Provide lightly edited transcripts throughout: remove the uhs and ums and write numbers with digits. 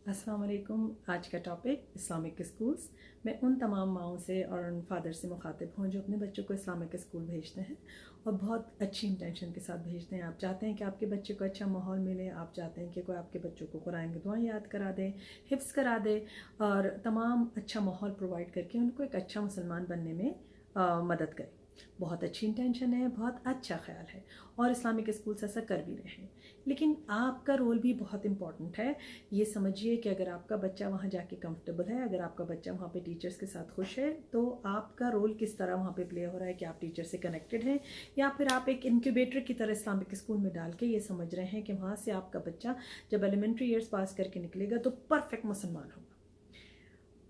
अस्सलाम वालेकुम। आज का टॉपिक इस्लामिक स्कूल्स। मैं उन तमाम माओं से और उन फादर से मुखातिब हूँ जो अपने बच्चों को इस्लामिक स्कूल भेजते हैं और बहुत अच्छी इंटेंशन के साथ भेजते हैं। आप चाहते हैं कि आपके बच्चे को अच्छा माहौल मिले, आप चाहते हैं कि कोई आपके बच्चों को कुरान की दुआएं याद करा दे, हिफ्ज़ करा दे और तमाम अच्छा माहौल प्रोवाइड करके उनको एक अच्छा मुसलमान बनने में मदद करे। बहुत अच्छी इंटेंशन है, बहुत अच्छा ख्याल है और इस्लामिक स्कूल्स ऐसा कर भी रहे हैं। लेकिन आपका रोल भी बहुत इम्पॉर्टेंट है। ये समझिए कि अगर आपका बच्चा वहाँ जाके कंफर्टेबल है, अगर आपका बच्चा वहाँ पे टीचर्स के साथ खुश है, तो आपका रोल किस तरह वहाँ पे प्ले हो रहा है कि आप टीचर से कनेक्टेड हैं या फिर आप एक इनक्यूबेटर की तरह इस्लामिक स्कूल में डाल के ये समझ रहे हैं कि वहाँ से आपका बच्चा जब एलिमेंट्री ईयर्स पास करके निकलेगा तो परफेक्ट मुसलमान होगा।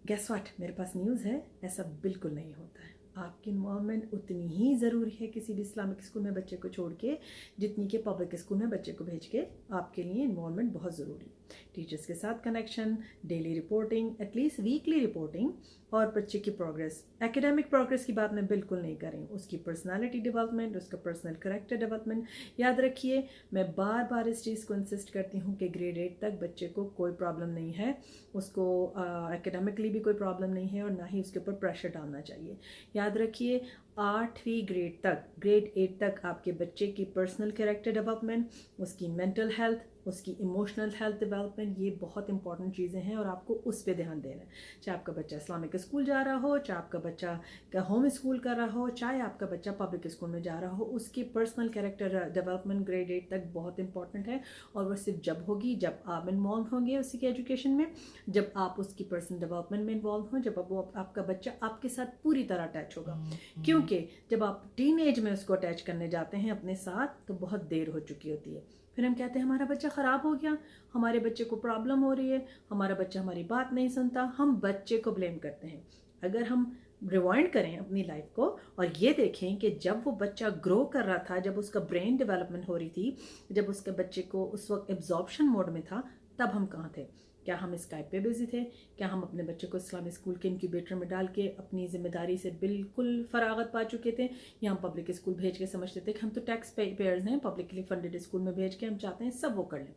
गेस व्हाट, मेरे पास न्यूज़ है, ऐसा बिल्कुल नहीं होता है। आपकी इन्वॉल्वमेंट उतनी ही ज़रूरी है किसी भी इस्लामिक स्कूल में बच्चे को छोड़ के जितनी कि पब्लिक स्कूल में बच्चे को भेज के आपके लिए इन्वॉल्वमेंट बहुत ज़रूरी है। टीचर्स के साथ connection, daily reporting, at least weekly reporting और बच्चे की प्रोग्रेस। एकेडमिक प्रोग्रेस की बात मैं बिल्कुल नहीं करें, उसकी पर्सनालिटी डेवलपमेंट, उसका पर्सनल करैक्टर डेवलपमेंट। याद रखिए, मैं बार बार इस चीज़ को इंसिस्ट करती हूँ कि ग्रेड 8 तक बच्चे को कोई प्रॉब्लम नहीं है, उसको एकेडमिकली भी कोई प्रॉब्लम नहीं है और ना ही उसके ऊपर प्रेशर डालना चाहिए। याद रखिए, 8वीं ग्रेड तक, ग्रेड 8 तक आपके बच्चे की पर्सनल कैरेक्टर डेवलपमेंट, उसकी मेंटल हेल्थ, उसकी इमोशनल हेल्थ डेवलपमेंट, ये बहुत इंपॉर्टेंट चीज़ें हैं और आपको उस पर ध्यान देना है। चाहे आपका बच्चा इस्लामिक स्कूल जा रहा हो, चाहे आपका बच्चा होम स्कूल कर रहा हो, चाहे आपका बच्चा पब्लिक स्कूल में जा रहा हो, उसकी पर्सनल कैरेक्टर डेवलपमेंट ग्रेड 8 तक बहुत इंपॉर्टेंट है। और वो सिर्फ जब होगी जब आप इन्वॉल्व होंगे उसी के एजुकेशन में, जब आप उसकी पर्सनल डेवलपमेंट में इन्वॉल्व हों, जब वो आपका बच्चा आपके साथ पूरी तरह अटैच होगा। क्योंकि जब आप टीन एज में उसको अटैच करने जाते हैं अपने साथ तो बहुत देर हो चुकी होती है। फिर हम कहते हैं हमारा बच्चा ख़राब हो गया, हमारे बच्चे को प्रॉब्लम हो रही है, हमारा बच्चा हमारी बात नहीं सुनता, हम बच्चे को ब्लेम करते हैं। अगर हम रिवाइंड करें अपनी लाइफ को और ये देखें कि जब वो बच्चा ग्रो कर रहा था, जब उसका ब्रेन डेवलपमेंट हो रही थी, जब उसके बच्चे को उस वक्त एब्जॉर्प्शन मोड में था, तब हम कहाँ थे? क्या हम स्काइप पे बिजी थे? क्या हम अपने बच्चे को इस्लामिक स्कूल के इनक्यूबेटर में डाल के अपनी जिम्मेदारी से बिल्कुल फरागत पा चुके थे? या हम पब्लिक स्कूल भेज के समझते थे कि हम तो टैक्स पेयर्स हैं, पब्लिकली फंडेड स्कूल में भेज के हम चाहते हैं सब वो कर लें?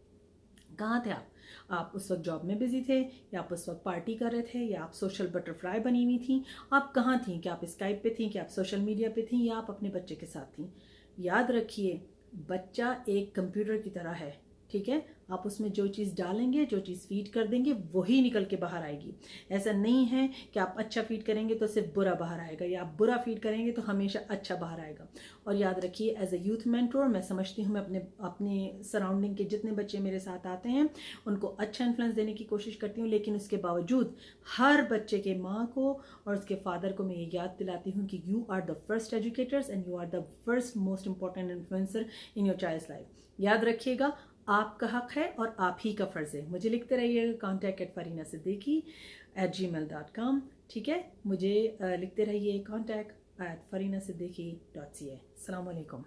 कहाँ थे आप? आप उस वक्त जॉब में बिजी थे, या आप उस वक्त पार्टी कर रहे थे, या आप सोशल बटरफ्लाई बनी हुई थी? आप कहाँ थी? क्या आप स्काइप पे थी, क्या आप सोशल मीडिया पे थी, या आप अपने बच्चे के साथ थी? याद रखिए, बच्चा एक कंप्यूटर की तरह है, ठीक है? आप उसमें जो चीज़ डालेंगे, जो चीज़ फीड कर देंगे, वही निकल के बाहर आएगी। ऐसा नहीं है कि आप अच्छा फीड करेंगे तो सिर्फ बुरा बाहर आएगा, या आप बुरा फीड करेंगे तो हमेशा अच्छा बाहर आएगा। और याद रखिए, एज अ यूथ मेंटोर मैं समझती हूँ, मैं अपने सराउंडिंग के जितने बच्चे मेरे साथ आते हैं उनको अच्छा इन्फ्लुएंस देने की कोशिश करती हूँ, लेकिन उसके बावजूद हर बच्चे के माँ को और उसके फादर को मैं ये याद दिलाती हूँ कि you are the first educators and you are the first most important influencer in your child's life. याद रखिएगा, आपका हक है और आप ही का फ़र्ज़ है। मुझे लिखते रहिएगा contact@farinasiddiqui@gmail.com, ठीक है? मुझे लिखते रहिए contact@farinasiddiqui.ca। अस्सलाम वालेकुम।